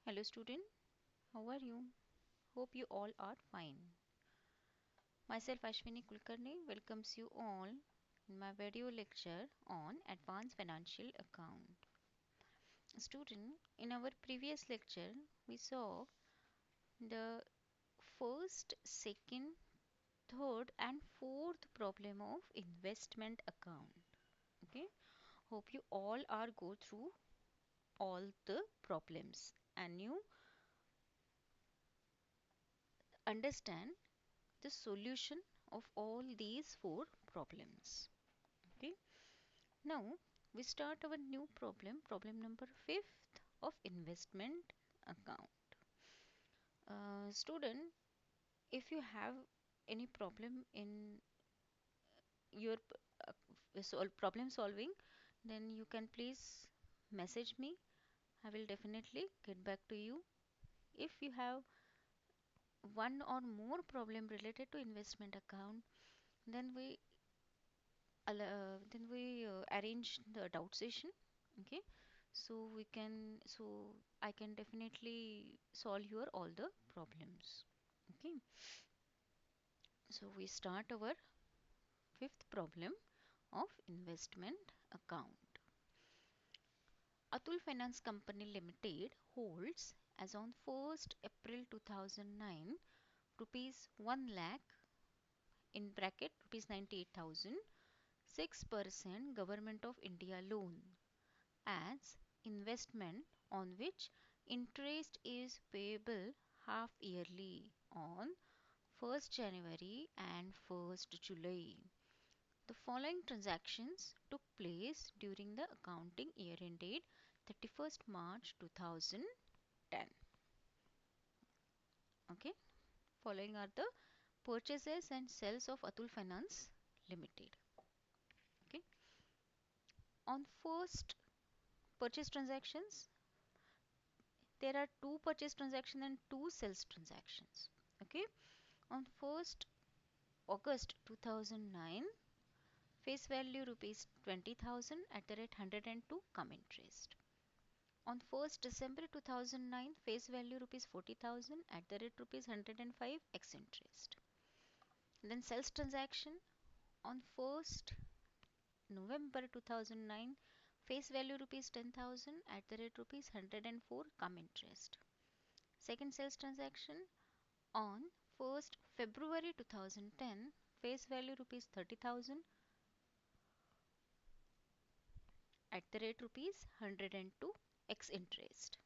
Hello student, how are you? Hope you all are fine. Myself Ashwini Kulkarni welcomes you all in my video lecture on Advanced Financial Account. Student, in our previous lecture we saw the first, second, third and fourth problem of investment account. Okay, hope you all are go through all the problems and you understand the solution of all these four problems. Okay, now we start our new problem number fifth of investment account. Student, if you have any problem in your problem solving, then you can please message me. I will definitely get back to you. If you have one or more problem related to investment account, then we arrange the doubt session. Okay, so I can definitely solve your all the problems. Okay, so we start our fifth problem of investment account. Atul Finance Company Limited holds as on 1st April 2009 rupees 1 lakh in bracket rupees 98,000 6% Government of India loan as investment on which interest is payable half yearly on 1st January and 1st July. The following transactions took place during the accounting year ended 31st March 2010. Okay, following are the purchases and sales of Atul Finance Limited. Okay, on first purchase transactions, there are two purchase transactions and two sales transactions. Okay, on 1st August 2009, face value rupees 20,000 at the rate 102 come interest. On 1st December 2009, face value rupees 40,000 at the rate rupees 105 ex interest. Then sales transaction on 1st November 2009, face value rupees 10,000 at the rate rupees 104 come interest. Second sales transaction on 1st February 2010, face value rupees 30,000 at the rate rupees 102 ex interest.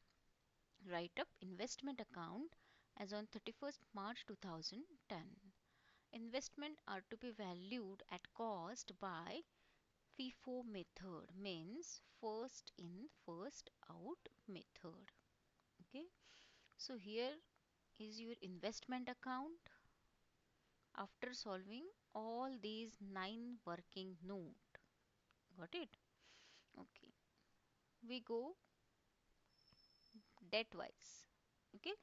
Write up investment account as on 31st March 2010. Investment are to be valued at cost by FIFO method, means first in first out method. Okay, so here is your investment account after solving all these 9 working note. Got it? Okay, we go debt wise. Okay,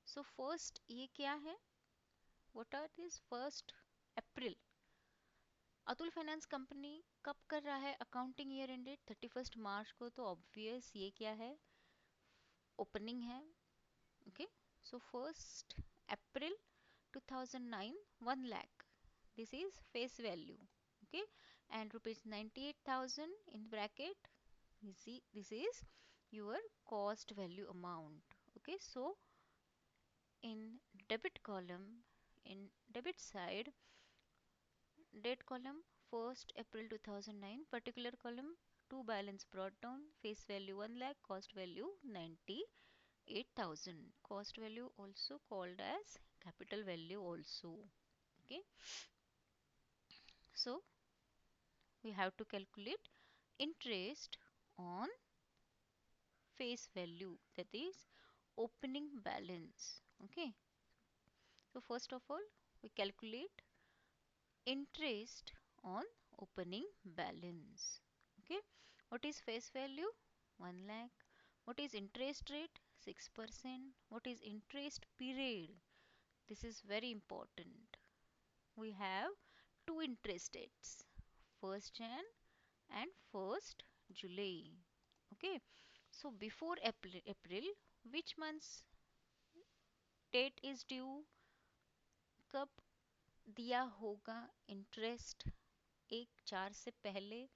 so first ये क्या है? What are these? 1st April. Atul finance company कब कर रहा है accounting year ended 31st March को, तो obvious ये क्या है, ओपनिंग है. Okay, so 1st April 2009 1 lakh, this is face value. Okay, and rupees 98,000 in bracket, you see this is your cost value amount. Okay, so in debit column, in debit side, date column 1st April 2009, particular column two balance brought down, face value 1 lakh, cost value 98,000, cost value also called as capital value also. Okay, so we have to calculate interest on face value, that is opening balance. Okay, so first of all we calculate interest on opening balance. Okay, what is face value? 1 lakh. What is interest rate? 6%. What is interest period? This is very important. We have two interest dates, 1st Jan and 1st July. Okay, So before April, which month's date is due, कब दिया होगा interest, 1/4 से पहले।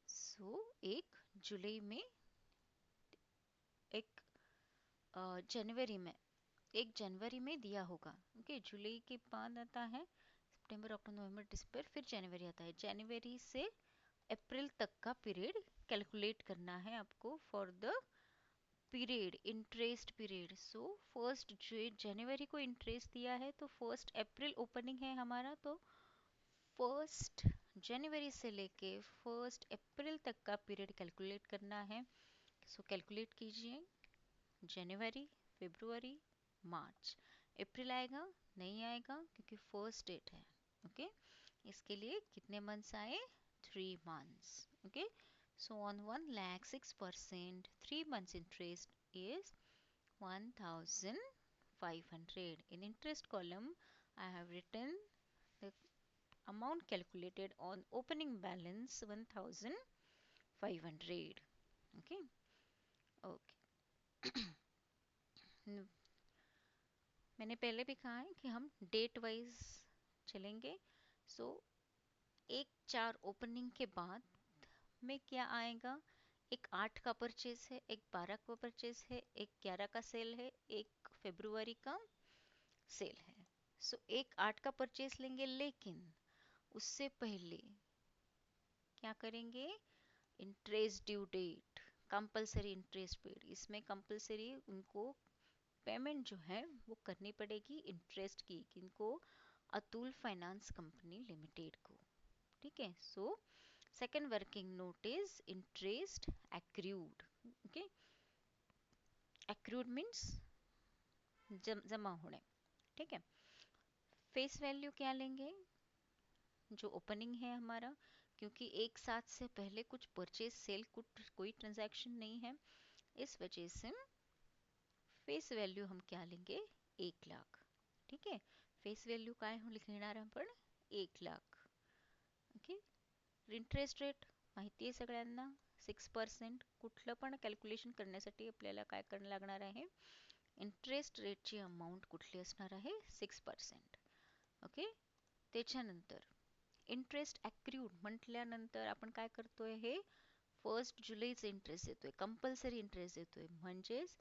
So 1 जुलाई में, एक January में, 1 January में दिया होगा। Okay, जुलाई के बाद आता है सितंबर, अक्टूबर, नवंबर, दिसंबर, फिर जनवरी आता है। जनवरी से अप्रैल तक का पीरियड कैलकुलेट करना है आपको for the period, interest period. So first January को इंटरेस्ट दिया है तो 1 अप्रैल ओपनिंग है हमारा, तो 1 जनवरी से लेके 1 अप्रैल तक का पीरियड कैलकुलेट करना है। सो कैलकुलेट कीजिए, जनवरी, फरवरी, मार्च। अप्रैल आएगा नहीं आएगा क्योंकि फर्स्ट डेट है। ओके, इसके लिए कितने मंथ्स आए, 3 months। Okay, so on 1 lakh 6%, 3 months interest is 1500. In interest column I have written the amount calculated on opening balance 1500. Okay, okay. मैंने पहले भी कहा है कि हम डेट वाइज चलेंगे। सो 1/4 ओपनिंग के बाद में क्या आएगा, एक 8 का परचेज है, एक 12 का परचेज है, एक 11 का सेल है, एक फरवरी का सेल है। सो एक 8 का परचेज लेंगे, लेकिन उससे पहले क्या करेंगे, interest due date, compulsory interest paid. इसमें कंपलसरी उनको पेमेंट जो है वो करनी पड़ेगी इंटरेस्ट की, किनको, अतुल फाइनेंस कंपनी लिमिटेड को। ठीक है, so second working note is interest accrued. Okay, accrued means जमा होने। ठीक है, फेस वैल्यू क्या लेंगे, जो ओपनिंग है हमारा, क्योंकि एक साथ से पहले कुछ परचेज सेल कुछ कोई ट्रांजैक्शन नहीं है, इस वजह से फेस वैल्यू हम क्या लेंगे, 1 लाख। ठीक है, फेस वैल्यू काय लिखणार आपण, 1 लाख। ओके, इंटरेस्ट रेट माहिती आहे सगळ्यांना, 6%। कुठलं पण कॅल्क्युलेशन करण्यासाठी आपल्याला काय करणं लागणार आहे, इंटरेस्ट रेटची अमाऊंट कुठली असणार आहे, 6%। ओके, त्याच्यानंतर इंटरेस्ट ॲक्रूड म्हटल्यानंतर आपण काय करतोय, हे 1 जुलैचे इंटरेस्ट देतोय, कंपल्सरी इंटरेस्ट देतोय, म्हणजेच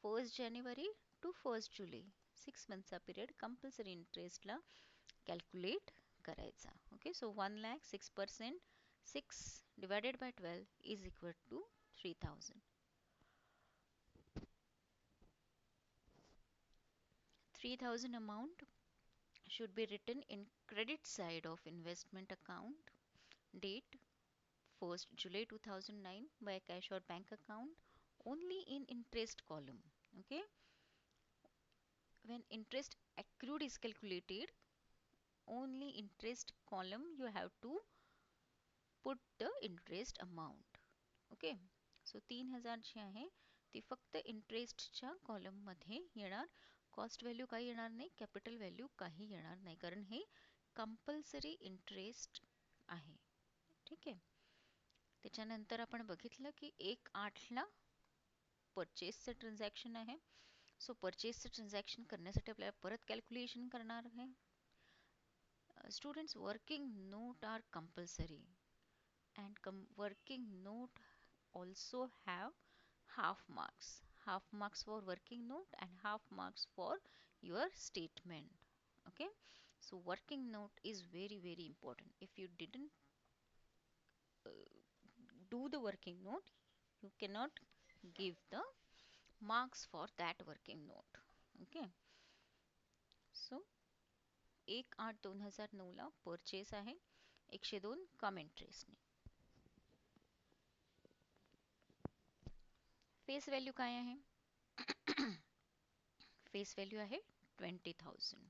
1 जानेवारी टू 1 जुलै, 6 मंथचा पिरियड कंपल्सरी इंटरेस्टला कॅल्क्युलेट करायचा। Okay, so 1 lakh 6%, 6 divided by 12 is equal to 3000। 3000 amount should be written in credit side of investment account, date 1st July 2009 by cash or bank account, only in interest column. Okay, when interest accrued is calculated, only interest column you have to put the interest amount. Okay, so 3000 जे आहे ते फक्त इंटरेस्टच्या column मध्ये येणार, cost value काही येणार नाही, capital value काही येणार नाही, कारण हे कंपल्सरी इंटरेस्ट आहे। ठीक आहे, त्याच्यानंतर आपण बघितलं की 1/8 परचेसचं ट्रान्झॅक्शन आहे। सो परचेसचं ट्रान्झॅक्शन करण्यासाठी आपल्याला परत कॅल्क्युलेशन करणार आहे। Students, working note are compulsory and working note also have half marks for working note and half marks for your statement. Okay, so working note is very important. If you didn't do the working note, you cannot give the marks for that working note. Okay, so 1/8/2009 ला purchase आहे 102 कम इंटरेस्टने। Face value काय आहे, face value आहे 20,000।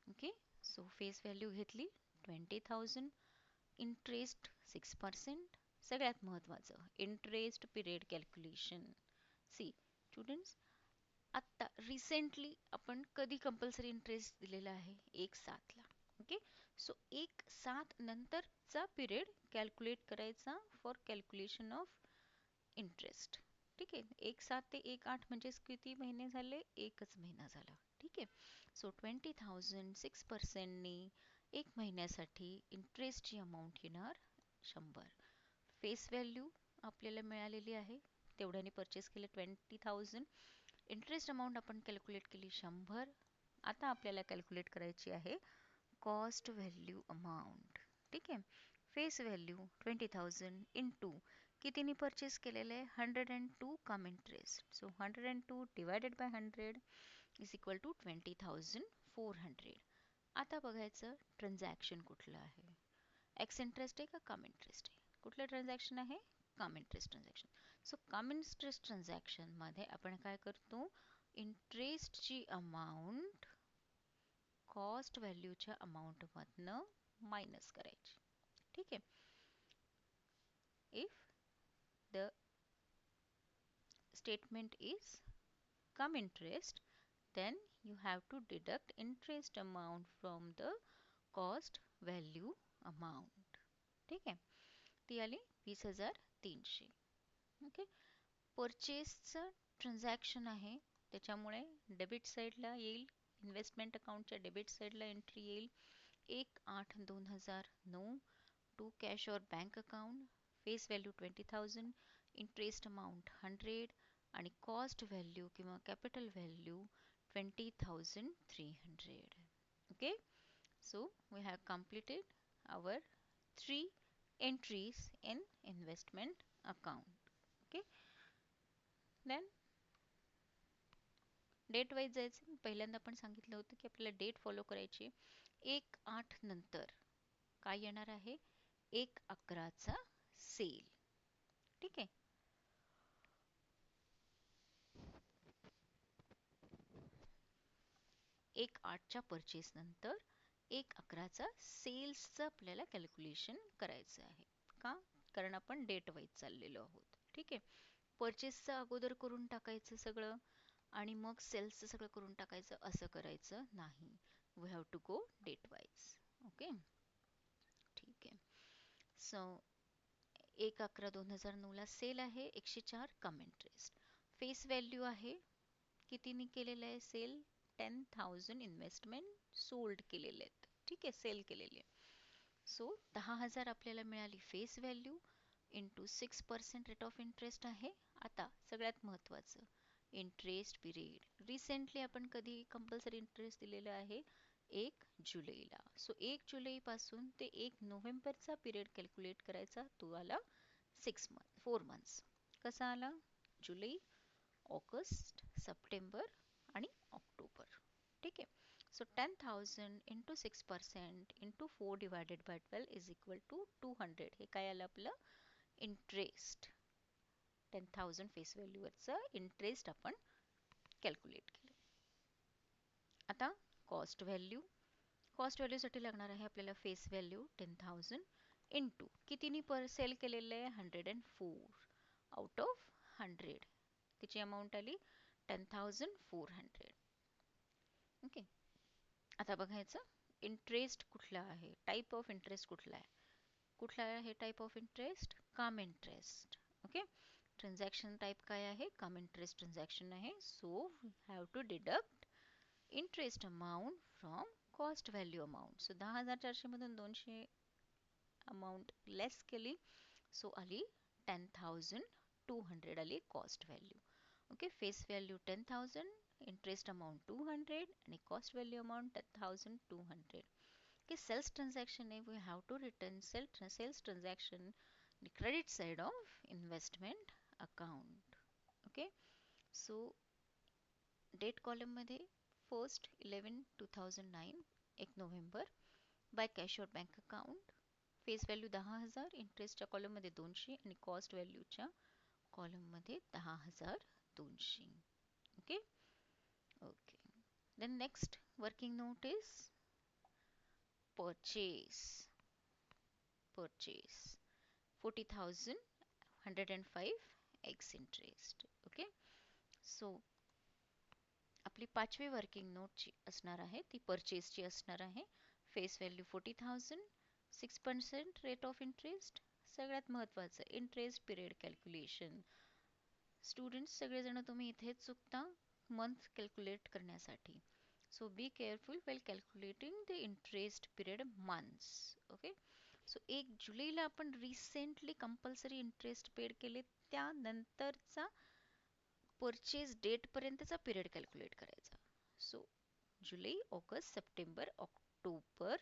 Okay, so face value घेतली 20,000, interest 6%, सगळ्यात महत्त्वाचं interest period calculation. See students, आत्ता recently आपण कधी कंपल्सरी इंटरेस्ट दिलेला आहे, 1/7 ला। ओके, सो 1/7 नंतरचा पिरियड कॅल्क्युलेट करायचा फॉर कॅल्क्युलेशन ऑफ इंटरेस्ट। ठीक आहे. 1/7 ते 1/8 म्हणजेच किती महिने झाले? एकच महिना झाला. ठीक आहे. सो 20,000 6% नी एक महिन्यासाठी इंटरेस्टची अमाऊंट येणार 100. फेस व्हॅल्यू आपल्याला मिळालेली आहे, तेवढ्याने परचेस केले 20,000. इंटरेस्ट अमाऊंट आपण कॅल्क्युलेट केली 100. आता आपल्याला कॅल्क्युलेट करायची आहे कॉस्ट व्हॅल्यू अमाऊंट. ठीक आहे. फेस व्हॅल्यू 20,000 इंटू कितीने परचेस केलेलं आहे? 102 cum interest. So 102 divided by 100 is equal to 20,400. आता बघायचं ट्रान्झॅक्शन कुठलं आहे. एक्स इंटरेस्ट आहे का कम इंटरेस्ट आहे? कुठलं ट्रान्झॅक्शन आहे? Cum interest transaction. सो कम इंटरेस्ट ट्रान्झॅक्शन मध्ये आपण काय करतो? इंटरेस्टची अमाऊंट कॉस्ट व्हॅल्यूच्या अमाऊंट मधनं मायनस करायची. ठीक आहे. If the statement is come interest, then you have to deduct interest amount from the cost value amount. ठीक आहे. ती आली 20,300. ओके. परचेसचं ट्रान्झॅक्शन आहे, त्याच्यामुळे डेबिट साईडला येईल, इन्व्हेस्टमेंट अकाउंटच्या डेबिट साईडला एंट्री येईल 1/8/2009 टू कॅश और bank account. Face value 20,000, interest amount 100 आणि कॉस्ट व्हॅल्यू किंवा capital value 20,300. Okay. So we have completed our 3 entries in investment account. Okay. Then date wise जायचं. पहिल्यांदा आपण सांगितलं होतं की आपल्याला डेट फॉलो करायची. 1/8 नंतर काय येणार आहे? 1/11चा सेल. ठीक आहे. 1/8च्या परचेस नंतर 1/11चा सेल्सचं आपल्याला कॅल्क्युलेशन करायचं आहे. का? कारण आपण डेट वाईज चाललेलो आहोत. ठीक आहे. परचेसचं अगोदर करून टाकायचं सगळं आणि मग सेल्सचं सगळं करून टाकायचं, असं करायचं नाही. We have to go date wise. Okay. ठीक आहे. सो 1/11/2009 ला सेल आहे 104 कम इंटरेस्ट. फेस व्हॅल्यू आहे, कितीने केलेलं आहे सेल? 10,000 इन्व्हेस्टमेंट सोल्ड केलेले आहेत. ठीक आहे, सेल केलेले. सो 10,000 आपल्याला मिळाली face value into 6% rate of interest आहे. आता सगळ्यात महत्त्वाचं इंटरेस्ट पिरियड. रिसेंटली आपण कधी कंपल्सरी इंटरेस्ट दिलेला आहे? 1 जुलैला. सो 1 जुलैपासून ते 1 नोव्हेंबरचा पिरियड कॅल्क्युलेट करायचा. तो आला 4 मंथ्स. कसा आला? जुलै, ऑगस्ट, सप्टेंबर आणि ऑक्टोबर. ठीक आहे. So 10,000 into 6% into 4 divided by 12 is equal to 200. हे काय आलं आपलं? इंटरेस्ट. 10,000 फेस व्हॅल्यूवरचं इंटरेस्ट आपण कॅल्क्युलेट केलं. आता कॉस्ट व्हॅल्यू. कॉस्ट व्हॅल्यूसाठी लागणार आहे आपल्याला फेस व्हॅल्यू 10,000 इंटू कितीनी पर सेल केलेलं आहे? 104 आउट ऑफ 100. तिची अमाऊंट आली 10,400. ओके. आता बघायचं इंटरेस्ट कुठला आहे, टाईप ऑफ इंटरेस्ट कुठला आहे. कुठला आहे type of interest? Cum interest. Okay. Transaction type काय आहे? कम इंटरेस्ट ट्रान्झॅक्शन आहे. So we have to deduct interest amount from cost value amount. सो 10,400 मधून 200 अमाऊंट लेस केली. सो आली 10,200 आली cost value. Okay. Face value 10,000, interest amount 200 आणि cost value amount 10,200. Okay. Sales transaction आहे. We have to return sales transaction the credit side of investment account. Okay. So date column मध्ये 1/11/2009 1 November by cash और bank account. Face value 10,000, इंटरेस्टच्या column मध्ये 200 आणि cost व्हॅल्यूच्या column मध्ये 10,200. Okay. Okay. Then next working note is purchase. Purchase 40,105 x interest. Okay. So आपली 5वी working नोटची असणार आहे ती परचेसची असणार आहे. Face value 40,000, 6% rate of interest. सगळ्यात महत्त्वाचं इंटरेस्ट पिरियड कॅल्क्युलेशन. स्टुडंट्स सगळेजण तुम्ही इथेच चुकता मंथ कॅल्क्युलेट करण्यासाठी. So be careful well calculating the interest period months. Okay. So 1 जुलैला आपण रिसेंटली कंपल्सरी इंटरेस्ट पेड केले त्यानंतरचा परचेज डेट पर्यंतचा पिरियड कॅल्क्युलेट करायचा. So July, August, September, October,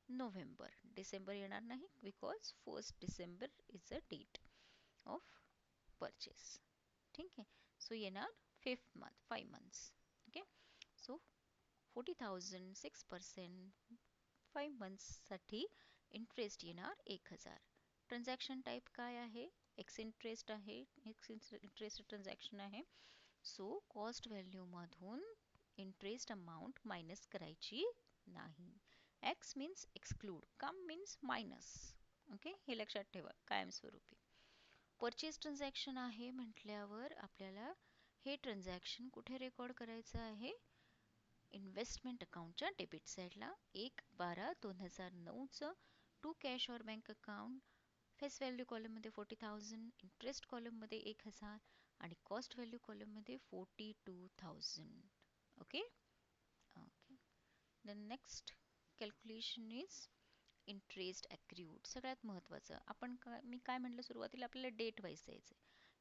November. December येणार नाही because 1 December is a date of purchase. ठीक आहे. सो येणार 5th month, 5 months. Okay. So 40,000 6% 5 मंथ्ससाठी इंटरेस्ट येणार 1,000. ट्रान्झॅक्शन टाईप काय आहे? एक्स इंटरेस्ट आहे. एक्स इंटरेस्ट ट्रान्झॅक्शन आहे. सो कॉस्ट व्हॅल्यू मधून इंटरेस्ट अमाऊंट मायनस करायची नाही. X means exclude, come means minus. Okay, हे लक्षात ठेवा कायमस्वरूपी. परचेस ट्रान्झॅक्शन आहे म्हटल्यावर आपल्याला हे ट्रान्झॅक्शन कुठे रेकॉर्ड करायचं आहे? इन्व्हेस्टमेंट अकाउंटच्या डेबिट साईडला 1/12/2009चं to cash or bank account. Face value कॉलममध्ये 40,000, इंटरेस्ट कॉलममध्ये 1,000 आणि कॉस्ट व्हॅल्यू कॉलममध्ये 42,000. Okay. Okay. The next calculation is interest accrued. सगळ्यात महत्त्वाचं आपण मी काय म्हटलं सुरुवातीला आपल्याला डेट वाईज जायचं.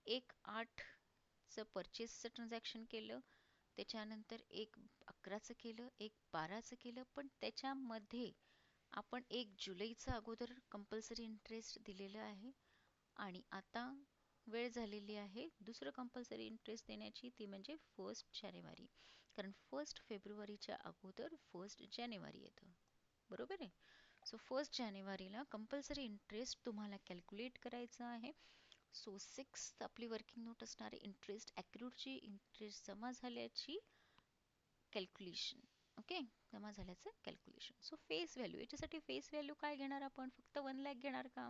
1/8चं परचेसचं ट्रान्झॅक्शन केलं, त्याच्यानंतर 1/11चं केलं, 1/12चं केलं, पण त्याच्यामध्ये आपण 1 जुलैचं अगोदर कंपल्सरी इंटरेस्ट दिलेलं आहे आणि आता वेळ झालेली आहे दुसरं कंपल्सरी इंटरेस्ट देण्याची, ती म्हणजे 1 जानेवारी. कारण 1 फेब्रुवारीच्या अगोदर 1 जानेवारी येतं. बरोबर आहे. सो 1 जानेवारीला कंपल्सरी इंटरेस्ट तुम्हाला कॅल्क्युलेट करायचं आहे. सो 6 आपली वर्किंग नोट असणारे इंटरेस्ट अक्रूडची, इंटरेस्ट जमा झाल्याची कॅल्क्युलेशन. ओके, जमा झाल्याचं कॅल्क्युलेशन. सो फेस व्हॅल्यू, याच्यासाठी फेस व्हॅल्यू काय घेणार आपण? फक्त 1 लाख घेणार का?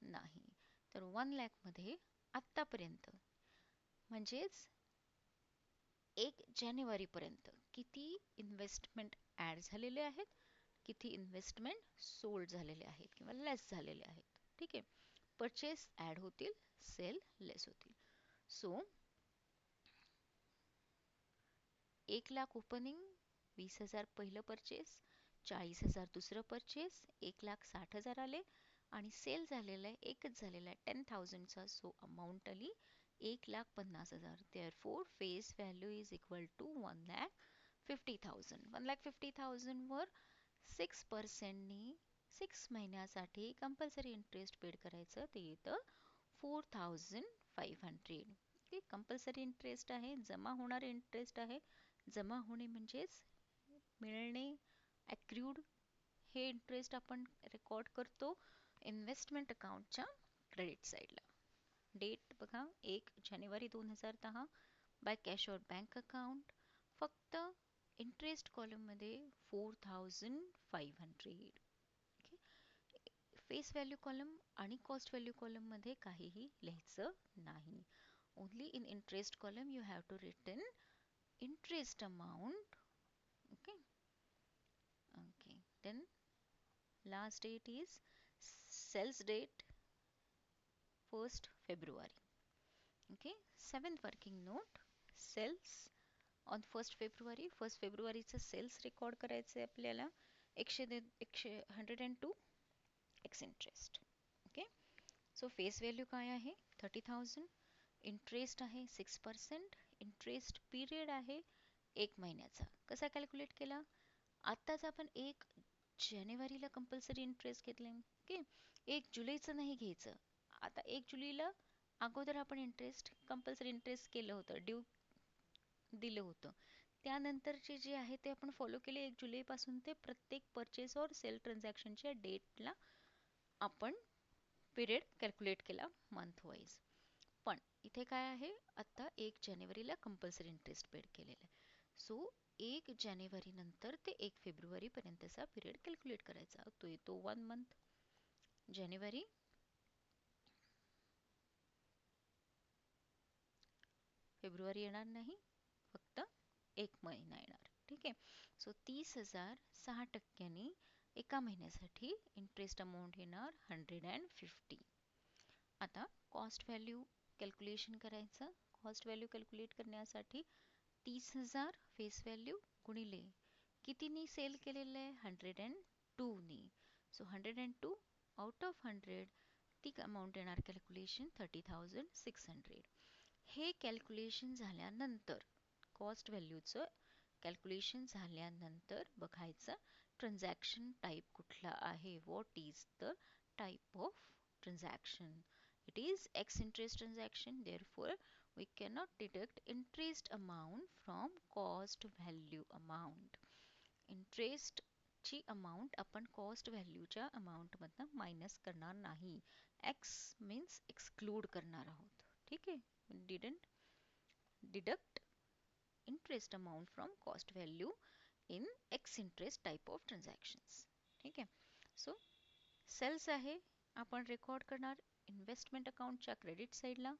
नाही. तर 1 लाख मध्ये आत्तापर्यंत म्हणजेच 1 जानेवारी पर्यंत किती इन्व्हेस्टमेंट ऍड झालेले आहेत, किती इन्व्हेस्टमेंट सोल्ड झालेले आहेत किंवा लेस झालेले आहेत. ठीक आहे. परचेस ऍड होतील, सेल लेस होतील. सो 1 लाख ओपनिंग, 20,000 पहिलं परचेस, 40,000 दुसरं परचेस, 1,60,000 आले आणि सेल झालेला आहे, एकच झालेला आहे 10,000चा. सो अमाऊंट आली 1,50,000. Therefore face value is equal to 1,50,000. 1,50,000 वर 6%नी 6 महिन्यासाठी कंपल्सरी इंटरेस्ट पेड करायचं, ते येतं 4,500. कंपल्सरी इंटरेस्ट आहे, जमा होणारे इंटरेस्ट आहे. जमा होणे म्हणजेच मिळणे, अक्रूड. हे इंटरेस्ट आपण रेकॉर्ड करतो इन्व्हेस्टमेंट अकाउंटच्या क्रेडिट साईडला. डेट बघा 1 जानेवारी 2010 बाय कॅश और बँक अकाउंट. फक्त इंटरेस्ट कॉलममध्ये 4,500. फेस व्हॅल्यू कॉलम आणि कॉस्ट व्हॅल्यू कॉलम मध्ये काहीही लिहायचं नाही. Only in interest column you have to written interest amount. Okay. Okay. Then last date is sales date 1st February. Okay. 7th working note sales on 1st February. 1st February चा sales record करायचं आहे आपल्याला 102 x interest. Okay. So face value काय आहे? 30,000. Interest आहे 6%. Interest period आहे 1 महिन्याचा. कसा कॅल्क्युलेट केला? आत्ताच आपण 1 जानेवारीला कंपल्सरी इंटरेस्ट घेतले. ओके. 1 जुलैचं नाही घ्यायचं. आता 1 जुलैला अगोदर आपण इंटरेस्ट कंपल्सरी इंटरेस्ट केलं होतं, ड्यू दिलं होतं. त्यानंतरचे जे आहे ते आपण फॉलो केले 1 जुलै पासून ते प्रत्येक परचेस और सेल ट्रान्झॅक्शनच्या डेटला आपण पिरियड कॅल्क्युलेट केला मंथ वाईज. पण इथे काय आहे? आता 1 जानेवारीला कंपल्सरी इंटरेस्ट पेड केलेला आहे. सो 1 जानेवारी नंतर ते 1 फेब्रुवारी पर्यंतचा पिरियड कॅल्क्युलेट करायचा. तो येतो 1 मंथ. जानेवारी, फेब्रुवारी येणार नाही, फक्त 1 महिना येणार. ठीक आहे. सो 30,000 6% एका महिन्यासाठी इंटरेस्ट अमाऊंट येणार 150. आता कॉस्ट व्हॅल्यू कॅल्क्युलेशन करायचं. कॉस्ट व्हॅल्यू कॅल्क्युलेट करण्यासाठी 30,000 फेस व्हॅल्यू गुणिले कितीनी सेल केलेलं आहे 102 नी. सो 102 आउट ऑफ 100 ती अमाऊंट येणार कॅल्क्युलेशन 30,600. हे कॅल्क्युलेशन झाल्यानंतर कॉस्ट व्हॅल्यूचं कॅल्क्युलेशन झाल्यानंतर बघायचं ट्रान्झॅक्शन टाईप कुठला आहे. What is the type of transaction? It is X interest transaction, therefore we cannot deduct interest amount from cost value amount. Interest ची amount आपण cost value च्या amount मधनं minus करणार नाही. X means exclude करणार आहोत. ठीक आहे, didn't deduct interest amount from cost value in X interest type of transactions. ठीक आहे, सो सेल्स आहे आपण रेकॉर्ड करणार इन्व्हेस्टमेंट अकाउंटच्या क्रेडिट साईडला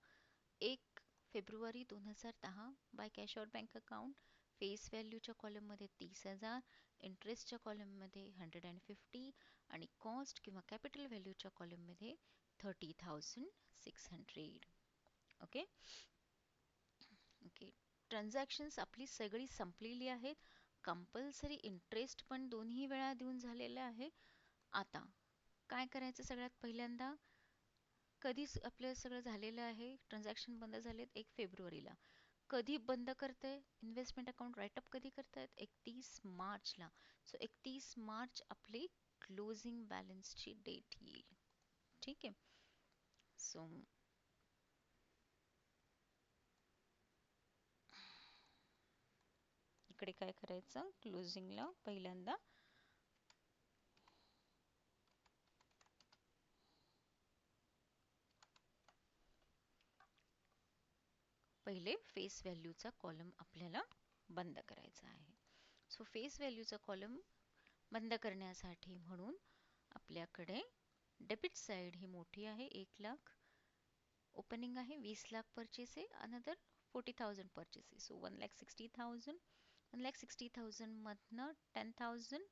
1 February 2010 by cash out bank account. Face व्हॅल्यूच्या कॉलममध्ये 30,000, इंटरेस्टच्या कॉलममध्ये 150 आणि कॉस्ट किंवा कॅपिटल व्हॅल्यूच्या कॉलममध्ये 30,600. ओके ओके, ट्रान्झॅक्शन्स आपली सगळी संपलेली आहेत. कंपल्सरी इंटरेस्ट पण दोन्ही वेळा देऊन झालेलं आहे. आता काय करायचं, सगळ्यात पहिल्यांदा कधी आपलं सगळं झालेलं आहे, ट्रान्झॅक्शन बंद झालेत 1 फेब्रुवारीला. कधी बंद करते इन्व्हेस्टमेंट अकाउंट राईटअप कधी करतायत 31 मार्चला. सो 31 मार्च आपली क्लोजिंग बॅलन्सची डेट येईल. ठीक आहे, सो इकडे काय करायचं, क्लोजिंगला पहिल्यांदा पहिले फेस व्हॅल्यूचा कॉलम आपल्याला बंद करायचा आहे. सो फेस व्हॅल्यूचा कॉलम बंद करण्यासाठी म्हणून आपल्याकडे डेबिट साइड ही मोठी आहे 1 लाख, ओपनिंग आहे 20 लाख परचेस आहे, अनदर 40,000 परचेस आहे. सो 1,60,000, 1,60,000 मधनं 10,000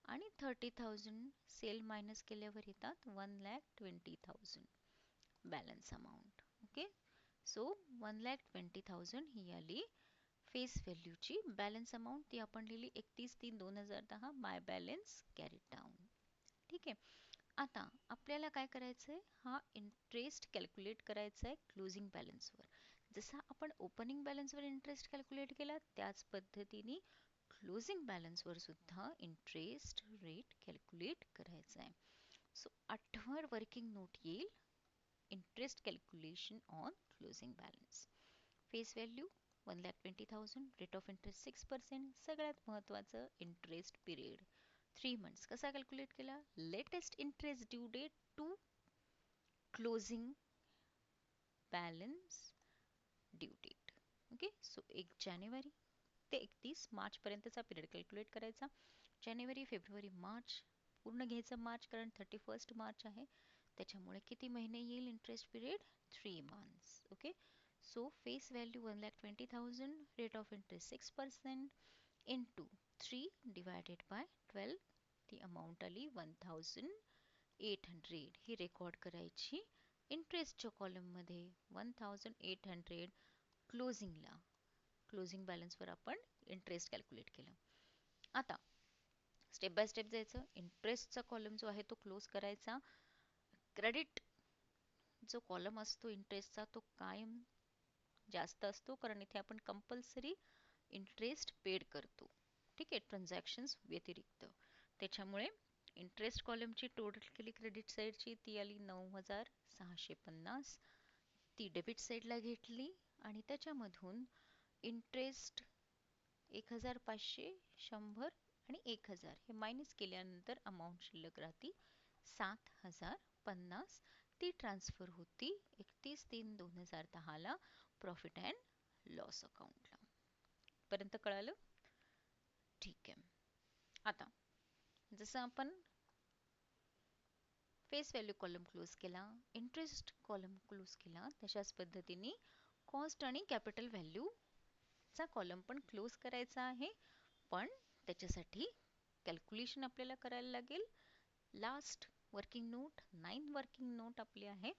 आणि 30,000 सेल मायनस केल्यावर येतात 1,20,000 बॅलन्स अमाऊंट. ओके, सो 1,20,000 ही आली फेस व्हॅल्यूची बॅलन्स अमाऊंट. ती आपण लिहिली 31/3/2010 बाय बॅलन्स कॅरीड डाऊन. ठीक आहे, आता आपल्याला काय करायचंय, हा इंटरेस्ट कॅल्क्युलेट करायचा आहे क्लोजिंग बॅलन्सवर. जसा आपण ओपनिंग बॅलन्सवर इंटरेस्ट कॅल्क्युलेट केला त्याच पद्धतीने क्लोजिंग बॅलन्सवर सुद्धा इंटरेस्ट रेट कॅल्क्युलेट करायचा आहे. सो 8वर वर्किंग नोट येईल interest calculation on closing balance. Face value 1,20,000, rate of interest 6%. सगळ्यात महत्त्वाचं इंटरेस्ट पिरियड 3 मंथ्स. कसा कॅल्क्युलेट केला, latest interest due date to closing balance due date. Okay, so 1 जानेवारी ते 31 मार्च पर्यंतचा पिरियड कॅल्क्युलेट करायचा. जानेवारी, फेब्रुवारी, मार्च पूर्ण घ्यायचं मार्च, कारण 31 मार्च आहे, त्याच्यामुळे किती महिने येईल interest period 3 months. Okay, so face value 1,20,000, rate of interest 6% into 3 divided by 12, ती अमाऊंट आली 1,800. ही रेकॉर्ड करायची इंटरेस्टच्या कॉलममध्ये 1,800. क्लोजिंगला क्लोजिंग बॅलन्सवर आपण इंटरेस्ट कॅल्क्युलेट केलं. आता स्टेप बाय स्टेप जायचं. इंटरेस्टचा कॉलम जो आहे तो क्लोज करायचा. क्रेडिट जो कॉलम असतो इंटरेस्टचा तो कायम जास्त असतो, कारण इथे आपण कंपल्सरी इंटरेस्ट पेड करतो. ठीक आहे, ट्रान्झॅक्शन्स व्यतिरिक्त. त्याच्यामुळे इंटरेस्ट कॉलमची टोटल केली क्रेडिट साईडची, ती आली 9,650. ती डेबिट साईडला घेतली आणि त्याच्यामधून इंटरेस्ट 1,500, 100 आणि 1,000 हे मायनस केल्यानंतर अमाऊंट शिल्लक राहती 7,050. ती ट्रान्सफर होती 31/3/2010 ला प्रॉफिट अँड लॉस अकाउंटला. पर्यंत कळालं? ठीक आहे, आता जसं आपण फेस व्हॅल्यू कॉलम क्लोज केला, इंटरेस्ट कॉलम क्लोज केला, तशाच पद्धतीने कॉस्ट आणि कॅपिटल व्हॅल्यू चा कॉलम पण क्लोज करायचा आहे. पण त्याच्यासाठी कॅल्क्युलेशन आपल्याला करायला लागेल. Last working note 9 working note आपली आहे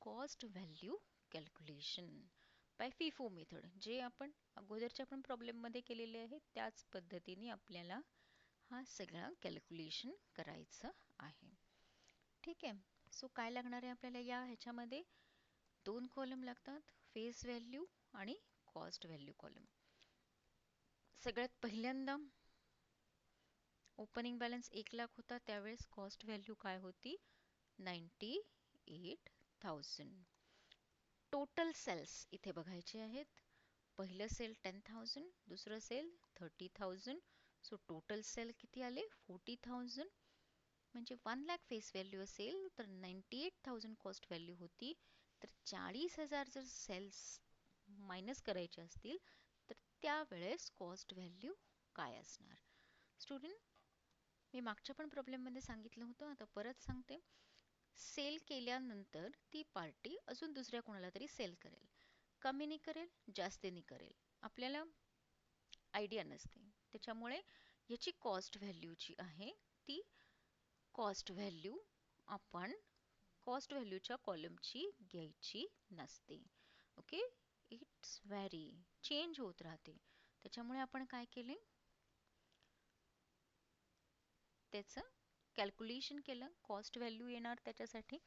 cost value calculation. By FIFO method, जे आपण अगोदरच्या पण प्रॉब्लेममध्ये केलेले आहे त्याच पद्धतीने आपल्याला हा सगळा कॅल्क्युलेशन करायचं आहे. ठीक आहे. सो काय लागणार आहे आपल्याला या ह्याच्यामध्ये, दोन कॉलम लागतात, फेस व्हॅल्यू आणि कॉस्ट व्हॅल्यू कॉलम. सगळ्यात पहिल्यांदा ओपनिंग बॅलन्स 1,00,000 होता, त्यावेळेस कॉस्ट व्हॅल्यू काय होती, 98,000. टोटल सेल्स इथे बघायचे आहेत. पहिलं सेल 10,000, दुसरं सेल 30,000. सो टोटल सेल किती आले, 40,000. म्हणजे 1,00,000 फेस व्हॅल्यू असेल तर 98,000 कॉस्ट व्हॅल्यू होती. तर 40,000 जर सेल्स मायनस करायचे असतील तर त्यावेळेस कॉस्ट व्हॅल्यू काय असणार. स्टुडंट, मी मागच्या पण प्रॉब्लेममध्ये सांगितलं होतं, आता परत सांगते. सेल केल्यानंतर ती पार्टी अजून दुसऱ्या कोणाला तरी सेल करेल. कमीनी करेल, जास्तीनी करेल, आपल्याला आयडिया नसते. त्याच्यामुळे याची कॉस्ट व्हॅल्यू जी आहे ती कॉस्ट व्हॅल्यू आपण कॉस्ट व्हॅल्यूच्या कॉलमची घ्यायची नसते. ओके, इट्स व्हॅरी चेंज होत राहते. त्याच्यामुळे आपण काय केले, त्याचं कॅल्क्युलेशन केलं. कॉस्ट व्हॅल्यू येणार त्याच्यासाठी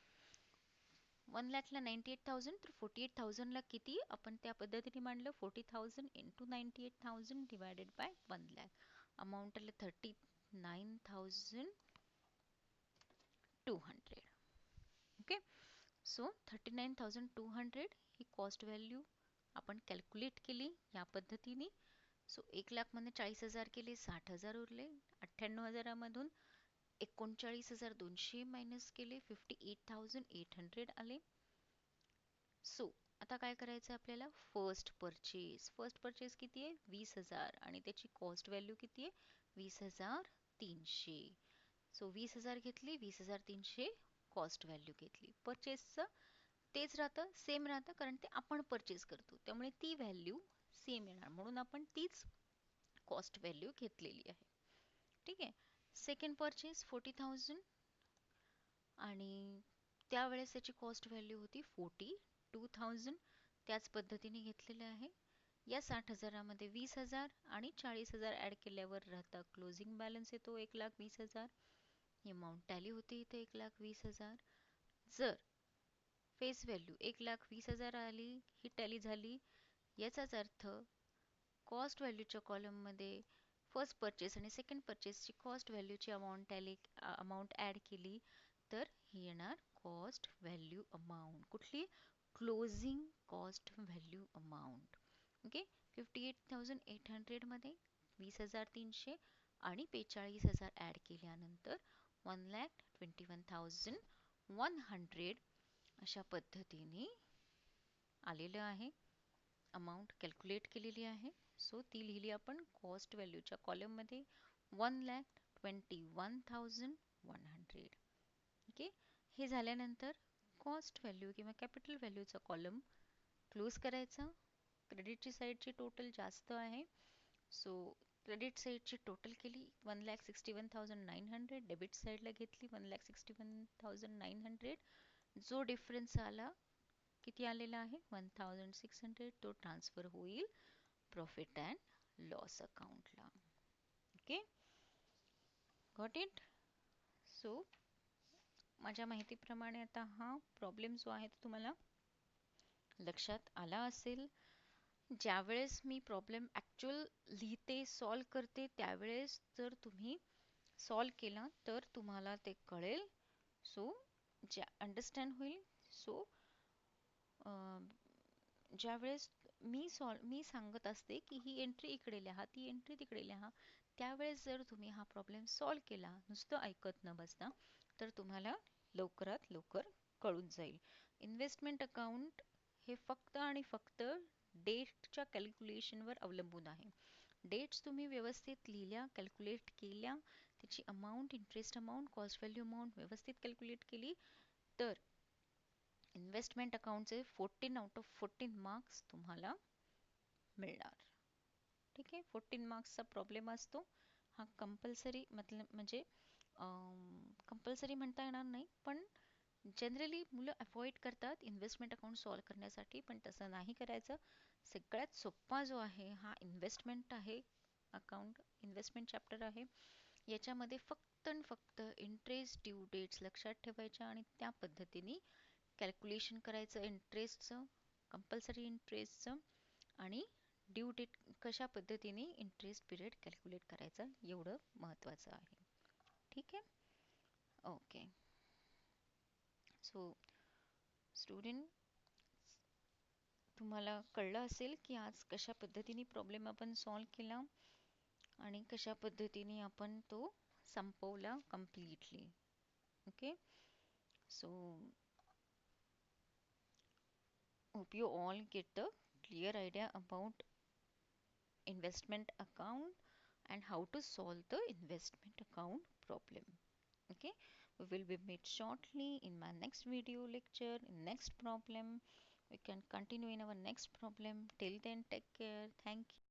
1,00,000ला 98,000, तर 48,000 ला किती आपण त्या पद्धतीने मांडलं, 40,000 इंटू 98,000 डिवायडेड बाय 1,00,000. अमाऊंट आलं 39,200. ओके, सो 39,200 ही कॉस्ट व्हॅल्यू आपण कॅल्क्युलेट केली या पद्धतीने. सो 1,00,000 मध्ये 40,000 केले, 60,000 उरले. 98,000मधून 39,200 मायनस केले, 58,800 आले. सो आता काय करायचं आपल्याला, फर्स्ट परचेस किती आहे, 20,000 आणि त्याची कॉस्ट व्हॅल्यू किती आहे, 20,300. सो 20,000 घेतली, 20,300 कॉस्ट व्हॅल्यू घेतली. परचेसचं तेच राहतं, सेम राहतं, कारण ते आपण परचेस करतो त्यामुळे ती व्हॅल्यू सेम येणार, म्हणून आपण तीच कॉस्ट व्हॅल्यू घेतलेली आहे. ठीक आहे. सेकंड परचेस 40,000 आणि त्यावेळेस त्याची कॉस्ट व्हॅल्यू होती 42,000. त्याच पद्धतीने घेतलेले आहे. या 60,000मध्ये 20,000 आणि 40,000 ऍड केल्यावर राहता क्लोजिंग बॅलन्स येतो 1,20,000. ही अमाऊंट टॅली होते इथे 1,20,000. जर फेस व्हॅल्यू 1,20,000 आली, ही टॅली झाली, याचाच अर्थ कॉस्ट व्हॅल्यूच्या कॉलममध्ये फर्स्ट परचेस आणि सेकंड परचेसची कॉस्ट व्हॅल्यूची अमाऊंट ऍड केली तर ही येणार कॉस्ट व्हॅल्यू अमाऊंट. कुठली, closing cost value amount. Okay, 58,800 मध्ये 20,300 आणि 42,000 ऍड केल्यानंतर 1,21,100 अशा पद्धतीने आलेलं आहे. अमाऊंट कॅल्क्युलेट केलेली आहे. सो ती लिहिली आपण कॉस्ट व्हॅल्यूच्या कॉलममध्ये 1,21,100. ओके, हे झाल्यानंतर कॉस्ट व्हॅल्यू किंवा कॅपिटल व्हॅल्यूचा कॉलम क्लोज करायचा. क्रेडिटची साईडची टोटल जास्त आहे, सो क्रेडिट साईडची टोटल केली 1,61,900. डेबिट साईडला घेतली 1,61,900. जो डिफरन्स आला, किती आलेला आहे, 1,600, तो ट्रान्सफर होईल प्रॉफिट अँड लॉस अकाउंटला. Okay, got it. सो माझ्या माहितीप्रमाणे आता हा प्रॉब्लेम जो आहे तो तुम्हाला लक्षात आला असेल. ज्यावेळेस मी प्रॉब्लेम ॲक्च्युअल लिहिते, सॉल्व करते, त्यावेळेस जर तुम्ही सॉल्व केला तर तुम्हाला ते कळेल. सो अंडरस्टँड होईल. सो ज्यावेळेस मी सांगत असते की ही एंट्री इकडे लिहा, ती एंट्री तिकडे लिहा, त्यावेळेस जर तुम्ही हा प्रॉब्लेम सॉल्व केला नुसतं ऐकत न बसता तर तुम्हाला लवकरात लवकर कळून जाईल. इन्व्हेस्टमेंट अकाउंट हे फक्त आणि फक्त डेटच्या कॅल्क्युलेशनवर अवलंबून आहे. डेट्स तुम्ही व्यवस्थित लिहिल्या, कॅल्क्युलेट केल्या, त्याची amount, interest amount, cost value amount व्यवस्थित कॅल्क्युलेट केली तर इन्व्हेस्टमेंट अकाउंटचे 14 आउट ऑफ 14 मार्क्स तुम्हाला मिळणार. ठीक आहे, 14 मार्क्सचा प्रॉब्लेम असतो हा. कंपल्सरी म्हणजे कंपल्सरी म्हणता येणार नाही, पण जनरली मुलं अवॉइड करतात इन्व्हेस्टमेंट अकाउंट सॉल्व करण्यासाठी, पण तसं नाही करायचं. सगळ्यात सोपा जो आहे हा इन्व्हेस्टमेंट आहे अकाउंट, इन्व्हेस्टमेंट चॅप्टर आहे. याच्यामध्ये फक्त आणि फक्त इंटरेस्ट ड्यू डेट्स लक्षात ठेवायच्या आणि त्या पद्धतीने कॅल्क्युलेशन करायचं इंटरेस्टचं, कंपल्सरी इंटरेस्टचं, आणि ड्यू डेट कशा पद्धतीने इंटरेस्ट पिरियड कॅल्क्युलेट करायचं एवढं महत्त्वाचं आहे. ठीक आहे. ओके. सो स्टुडंट, तुम्हाला कळलं असेल की आज कशा पद्धतीने प्रॉब्लेम आपण सॉल्व केला आणि कशा पद्धतीने आपण तो संपवला completely. Okay. So hope you all get the clear idea about investment account and how to solve the investment account problem. Okay, we will be meet shortly in my next video lecture, in next problem. We can continue in our next problem. Till then, take care. Thank you.